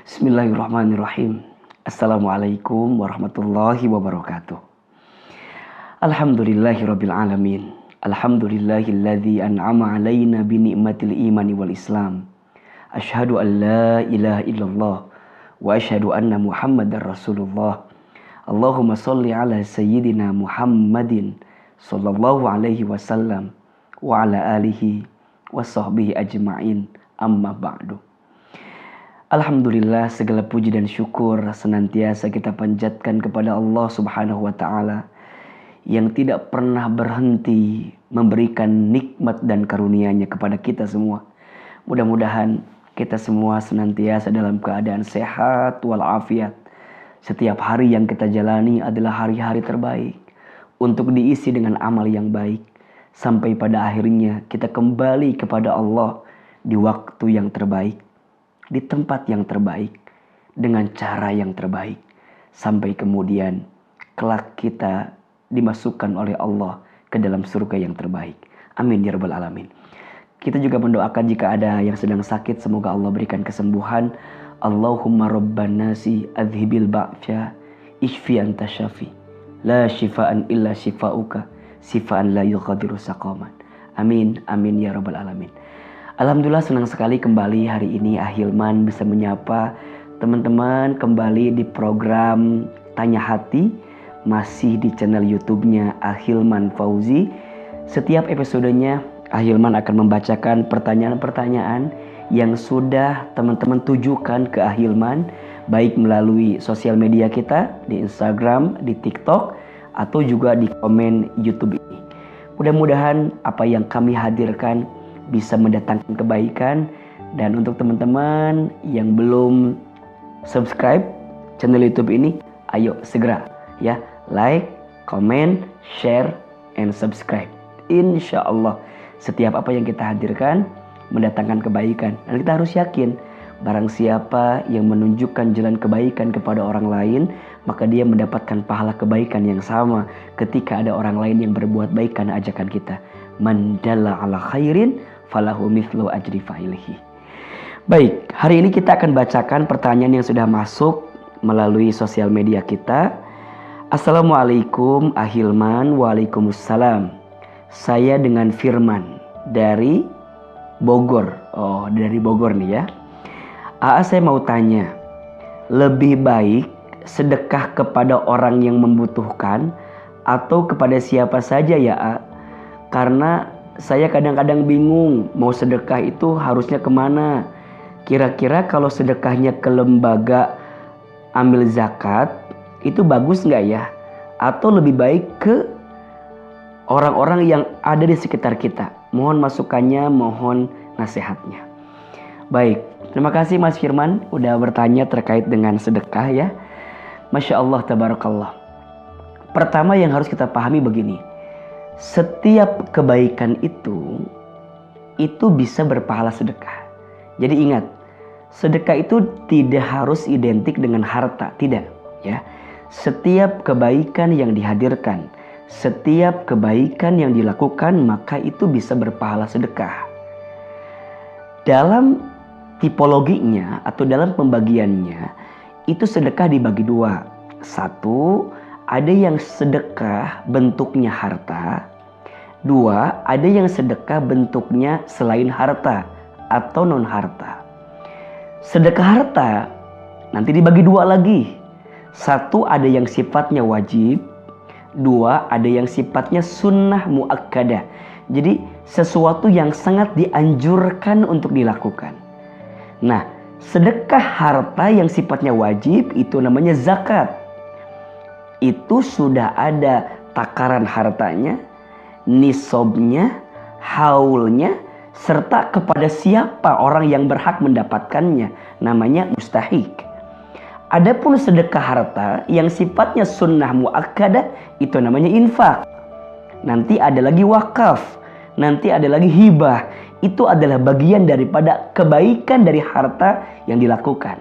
Bismillahirrahmanirrahim. Assalamualaikum warahmatullahi wabarakatuh. Alhamdulillahirabbil alamin. Alhamdulillahilladzi an'ama 'alaina bi ni'matil imani wal islam. Asyhadu an la ilaha illallah wa asyhadu anna Muhammadar Rasulullah. Allahumma shalli ala sayyidina Muhammadin sallallahu alaihi wasallam wa ala alihi wa sahbihi ajma'in. Amma ba'du. Alhamdulillah, segala puji dan syukur senantiasa kita panjatkan kepada Allah Subhanahu wa taala yang tidak pernah berhenti memberikan nikmat dan karunia-Nya kepada kita semua. Mudah-mudahan kita semua senantiasa dalam keadaan sehat walafiat. Setiap hari yang kita jalani adalah hari-hari terbaik untuk diisi dengan amal yang baik sampai pada akhirnya kita kembali kepada Allah di waktu yang terbaik, di tempat yang terbaik, dengan cara yang terbaik, sampai kemudian kelak kita dimasukkan oleh Allah ke dalam surga yang terbaik. Amin ya rabbal alamin. Kita juga mendoakan jika ada yang sedang sakit, semoga Allah berikan kesembuhan. Allahumma rabban nasi adhibil ba'sya ishfi anta syafi la shifaan illa shifauka shifaan la yughadiru saqaman. Amin amin ya rabbal alamin. Alhamdulillah, senang sekali kembali hari ini Ahilman bisa menyapa teman-teman kembali di program Tanya Hati, masih di channel YouTube-nya Ahilman Fauzi. Setiap episodenya Ahilman akan membacakan pertanyaan-pertanyaan yang sudah teman-teman tujukan ke Ahilman, baik melalui sosial media kita di Instagram, di TikTok, atau juga di komen YouTube ini. Mudah-mudahan apa yang kami hadirkan bisa mendatangkan kebaikan. Dan untuk teman-teman yang belum subscribe channel YouTube ini, ayo segera ya, like, comment, share, and subscribe. Insya Allah setiap apa yang kita hadirkan mendatangkan kebaikan. Dan kita harus yakin, barang siapa yang menunjukkan jalan kebaikan kepada orang lain, maka dia mendapatkan pahala kebaikan yang sama ketika ada orang lain yang berbuat baik karena ajakan kita. Man dalla ala khairin falahu mithlu ajri fa'ilihi. Baik, hari ini kita akan bacakan pertanyaan yang sudah masuk melalui sosial media kita. Assalamualaikum Ahilman. Waalaikumsalam. Saya dengan Firman dari Bogor. Oh, dari Bogor nih ya. Saya mau tanya, lebih baik sedekah kepada orang yang membutuhkan atau kepada siapa saja ya A? Karena saya kadang-kadang bingung mau sedekah itu harusnya kemana. Kira-kira kalau sedekahnya ke lembaga ambil zakat itu bagus nggak ya? Atau lebih baik ke orang-orang yang ada di sekitar kita? Mohon masukannya, mohon nasihatnya. Baik, terima kasih Mas Firman udah bertanya terkait dengan sedekah ya. Masya Allah, tabarakallah. Pertama yang harus kita pahami begini, setiap kebaikan itu bisa berpahala sedekah. Jadi ingat, sedekah itu tidak harus identik dengan harta, tidak ya. Setiap kebaikan yang dihadirkan, setiap kebaikan yang dilakukan, maka itu bisa berpahala sedekah. Dalam tipologinya atau dalam pembagiannya, itu sedekah dibagi dua. Satu, ada yang sedekah bentuknya harta. Dua, ada yang sedekah bentuknya selain harta atau non harta. Sedekah harta nanti dibagi dua lagi. Satu, ada yang sifatnya wajib. Dua, ada yang sifatnya sunnah muakkadah. Jadi sesuatu yang sangat dianjurkan untuk dilakukan. Nah, sedekah harta yang sifatnya wajib itu namanya zakat. Itu sudah ada takaran hartanya, nisabnya, haulnya, serta kepada siapa orang yang berhak mendapatkannya, namanya mustahik. Adapun sedekah harta yang sifatnya sunnah muakkadah itu namanya infak. Nanti ada lagi wakaf, nanti ada lagi hibah. Itu adalah bagian daripada kebaikan dari harta yang dilakukan.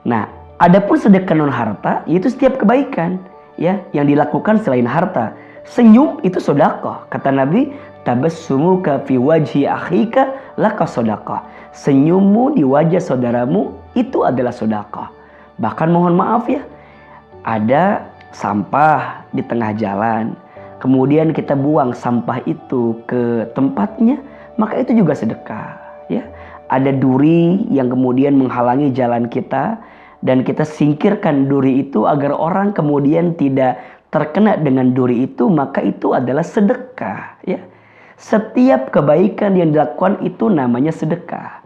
Nah, adapun sedekah non harta yaitu setiap kebaikan ya yang dilakukan selain harta. Senyum itu sedekah. Kata Nabi, tabassumuka fi wajhi akhika laka shadaqah. Senyummu di wajah saudaramu itu adalah sedekah. Bahkan mohon maaf ya, ada sampah di tengah jalan, kemudian kita buang sampah itu ke tempatnya, maka itu juga sedekah, ya. Ada duri yang kemudian menghalangi jalan kita, dan kita singkirkan duri itu agar orang kemudian tidak terkena dengan duri itu, maka itu adalah sedekah, ya. Setiap kebaikan yang dilakukan itu namanya sedekah.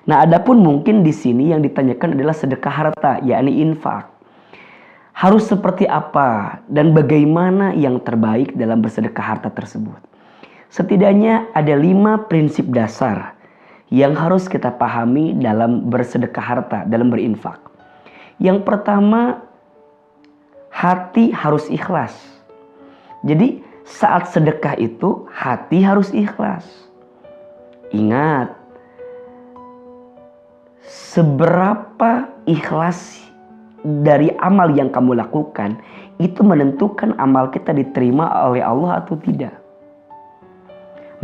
Nah, adapun mungkin di sini yang ditanyakan adalah sedekah harta, yakni infak. Harus seperti apa dan bagaimana yang terbaik dalam bersedekah harta tersebut? Setidaknya ada 5 prinsip dasar yang harus kita pahami dalam bersedekah harta, dalam berinfak. Yang pertama, hati harus ikhlas. Jadi saat sedekah itu hati harus ikhlas. Ingat, seberapa ikhlas dari amal yang kamu lakukan itu menentukan amal kita diterima oleh Allah atau tidak.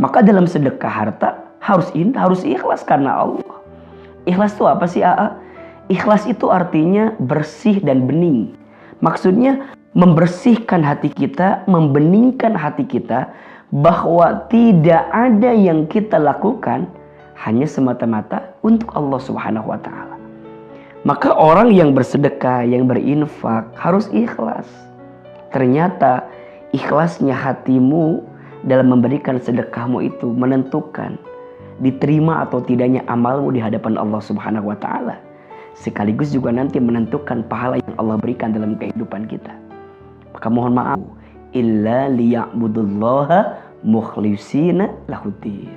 Maka dalam sedekah harta harus ikhlas karena Allah. Ikhlas itu apa sih, AA? Ikhlas itu artinya bersih dan bening. Maksudnya membersihkan hati kita, membeningkan hati kita, bahwa tidak ada yang kita lakukan hanya semata-mata untuk Allah Subhanahu wa ta'ala. Maka orang yang bersedekah, yang berinfak harus ikhlas. Ternyata ikhlasnya hatimu dalam memberikan sedekahmu itu menentukan diterima atau tidaknya amalmu di hadapan Allah Subhanahu wa ta'ala. Sekaligus juga nanti menentukan pahala yang Allah berikan dalam kehidupan kita. Maka mohon maaf, illa liya'budullaha mukhlishina lahuddin.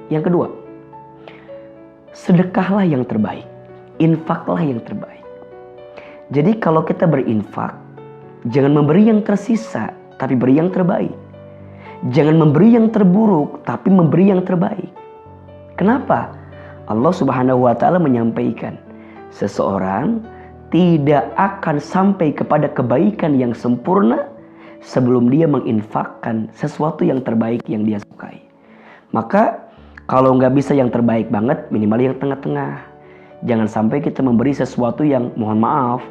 Yang kedua, sedekahlah yang terbaik, infaklah yang terbaik. Jadi kalau kita berinfak, jangan memberi yang tersisa, tapi beri yang terbaik. Jangan memberi yang terburuk, tapi memberi yang terbaik. Kenapa? Allah Subhanahu wa ta'ala menyampaikan, seseorang tidak akan sampai kepada kebaikan yang sempurna sebelum dia menginfakkan sesuatu yang terbaik yang dia sukai. Maka kalau nggak bisa yang terbaik banget, minimal yang tengah-tengah. Jangan sampai kita memberi sesuatu yang mohon maaf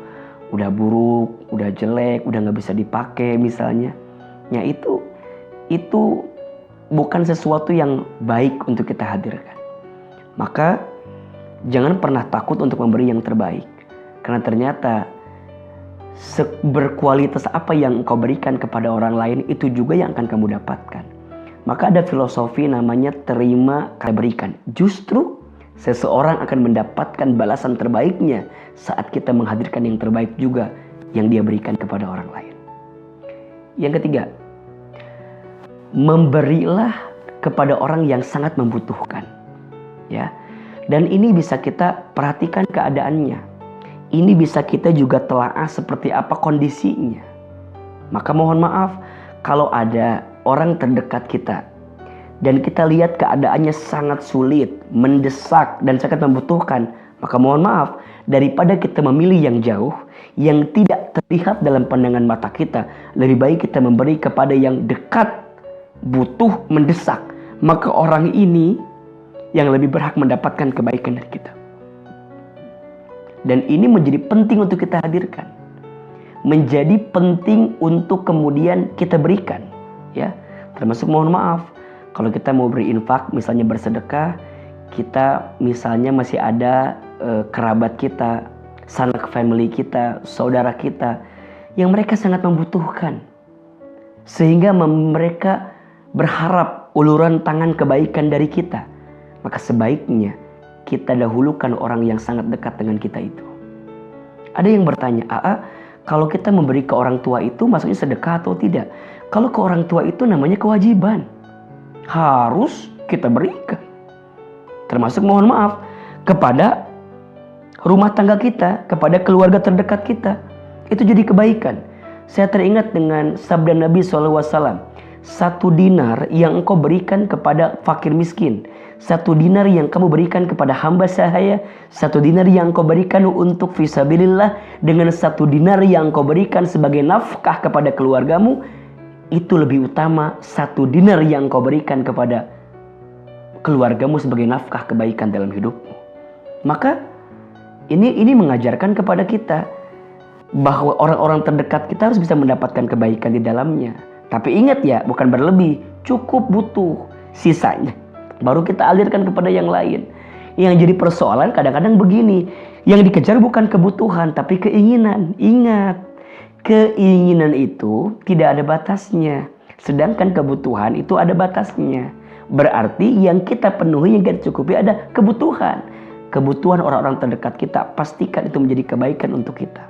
udah buruk, udah jelek, udah nggak bisa dipakai misalnya. Ya itu bukan sesuatu yang baik untuk kita hadirkan. Maka jangan pernah takut untuk memberi yang terbaik. Karena ternyata berkualitas apa yang engkau berikan kepada orang lain, itu juga yang akan kamu dapatkan. Maka ada filosofi namanya terima karena berikan. Justru seseorang akan mendapatkan balasan terbaiknya saat kita menghadirkan yang terbaik juga yang dia berikan kepada orang lain. Yang ketiga, memberilah kepada orang yang sangat membutuhkan. Ya. Dan ini bisa kita perhatikan keadaannya. Ini bisa kita juga telaah seperti apa kondisinya. Maka mohon maaf kalau ada orang terdekat kita dan kita lihat keadaannya sangat sulit, mendesak dan sangat membutuhkan, maka mohon maaf, daripada kita memilih yang jauh, yang tidak terlihat dalam pandangan mata kita, lebih baik kita memberi kepada yang dekat, butuh, mendesak. Maka orang ini yang lebih berhak mendapatkan kebaikan dari kita. Dan ini menjadi penting untuk kita hadirkan. Menjadi penting untuk kemudian kita berikan. Ya, termasuk mohon maaf, kalau kita mau berinfak, misalnya bersedekah, kita misalnya masih ada kerabat kita, sanak family kita, saudara kita, yang mereka sangat membutuhkan. Sehingga mereka berharap uluran tangan kebaikan dari kita. Maka sebaiknya kita dahulukan orang yang sangat dekat dengan kita itu. Ada yang bertanya, kalau kita memberi ke orang tua itu maksudnya sedekah atau tidak? Kalau ke orang tua itu namanya kewajiban. Harus kita berikan. Termasuk mohon maaf kepada rumah tangga kita, kepada keluarga terdekat kita. Itu jadi kebaikan. Saya teringat dengan sabda Nabi SAW. 1 dinar yang engkau berikan kepada fakir miskin, 1 dinar yang kamu berikan kepada hamba sahaya, 1 dinar yang engkau berikan untuk fisabilillah, dengan 1 dinar yang engkau berikan sebagai nafkah kepada keluargamu, itu lebih utama 1 dinar yang kau berikan kepada keluargamu sebagai nafkah kebaikan dalam hidupmu. Maka ini mengajarkan kepada kita bahwa orang-orang terdekat kita harus bisa mendapatkan kebaikan di dalamnya. Tapi ingat ya, bukan berlebih, cukup butuh, sisanya baru kita alirkan kepada yang lain. Yang jadi persoalan kadang-kadang begini, yang dikejar bukan kebutuhan tapi keinginan. Ingat, keinginan itu tidak ada batasnya, sedangkan kebutuhan itu ada batasnya. Berarti yang kita penuhi, yang kita cukupi ada kebutuhan. Kebutuhan orang-orang terdekat kita, pastikan itu menjadi kebaikan untuk kita.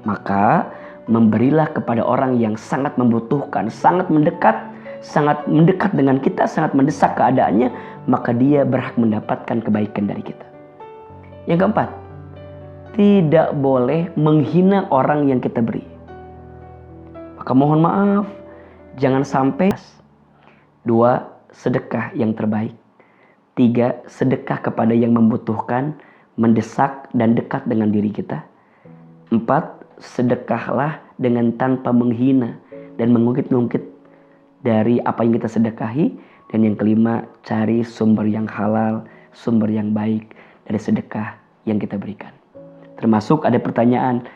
Maka memberilah kepada orang yang sangat membutuhkan, sangat mendekat dengan kita, sangat mendesak keadaannya, maka dia berhak mendapatkan kebaikan dari kita. Yang keempat, tidak boleh menghina orang yang kita beri. Maka mohon maaf, jangan sampai. 2, sedekah yang terbaik. 3, sedekah kepada yang membutuhkan, mendesak dan dekat dengan diri kita. 4, sedekahlah dengan tanpa menghina dan mengungkit-ungkit dari apa yang kita sedekahi. Dan yang kelima, cari sumber yang halal, sumber yang baik dari sedekah yang kita berikan. Termasuk ada pertanyaan,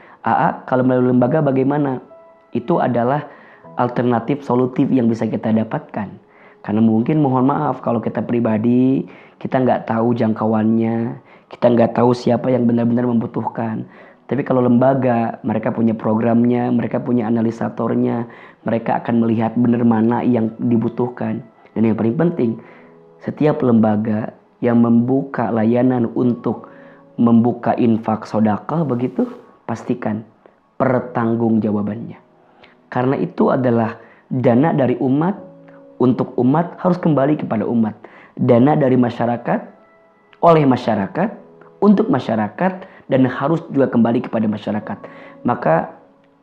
kalau melalui lembaga bagaimana? Itu adalah alternatif solutif yang bisa kita dapatkan. Karena mungkin mohon maaf kalau kita pribadi, kita nggak tahu jangkauannya, kita nggak tahu siapa yang benar-benar membutuhkan. Tapi kalau lembaga, mereka punya programnya, mereka punya analisatornya, mereka akan melihat benar mana yang dibutuhkan. Dan yang paling penting, setiap lembaga yang membuka layanan untuk membuka infak sedekah begitu, pastikan pertanggungjawabannya. Karena itu adalah dana dari umat, untuk umat harus kembali kepada umat. Dana dari masyarakat, oleh masyarakat, untuk masyarakat, dan harus juga kembali kepada masyarakat. Maka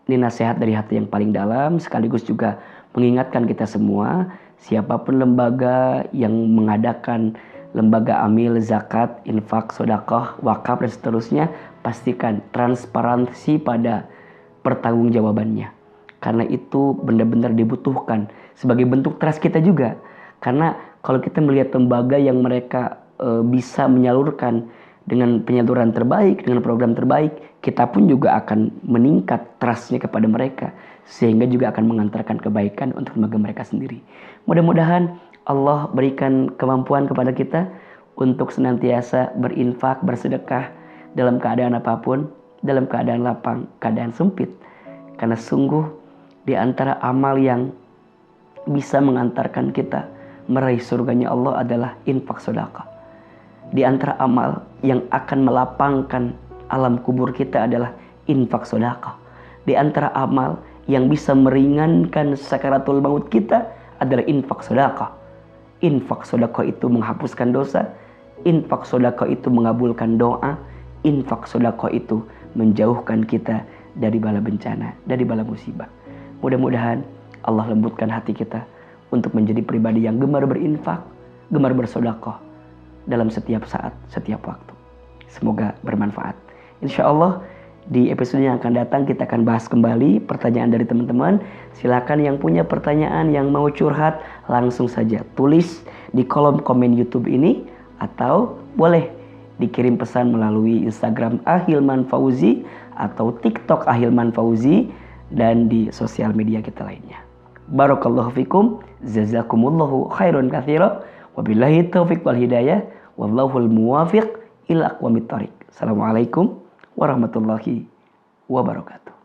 ini nasihat dari hati yang paling dalam, sekaligus juga mengingatkan kita semua, siapapun lembaga yang mengadakan lembaga amil, zakat, infak, sedekah, wakaf dan seterusnya, pastikan transparansi pada pertanggungjawabannya. Karena itu benar-benar dibutuhkan sebagai bentuk trust kita juga. Karena kalau kita melihat lembaga yang mereka bisa menyalurkan dengan penyaluran terbaik, dengan program terbaik, kita pun juga akan meningkat trustnya kepada mereka, sehingga juga akan mengantarkan kebaikan untuk lembaga mereka sendiri. Mudah-mudahan Allah berikan kemampuan kepada kita untuk senantiasa berinfak, bersedekah dalam keadaan apapun, dalam keadaan lapang, keadaan sempit. Karena sungguh di antara amal yang bisa mengantarkan kita meraih surganya Allah adalah infak sedekah. Di antara amal yang akan melapangkan alam kubur kita adalah infak sedekah. Di antara amal yang bisa meringankan sakaratul maut kita adalah infak sedekah. Infak sedekah itu menghapuskan dosa, infak sedekah itu mengabulkan doa, infak sedekah itu menjauhkan kita dari bala bencana, dari bala musibah. Mudah-mudahan Allah lembutkan hati kita untuk menjadi pribadi yang gemar berinfak, gemar bersedekah dalam setiap saat, setiap waktu. Semoga bermanfaat. Insya Allah di episode yang akan datang kita akan bahas kembali pertanyaan dari teman-teman. Silakan yang punya pertanyaan, yang mau curhat, langsung saja tulis di kolom komen YouTube ini, atau boleh dikirim pesan melalui Instagram Ahilman Fauzi atau TikTok Ahilman Fauzi, dan di sosial media kita lainnya. Barakallahu fikum, jazakumullahu khairan katsira, wabillahi taufiq wal hidayah, wallahul muwafiq ila aqwamit thoriq. Assalamualaikum warahmatullahi wabarakatuh.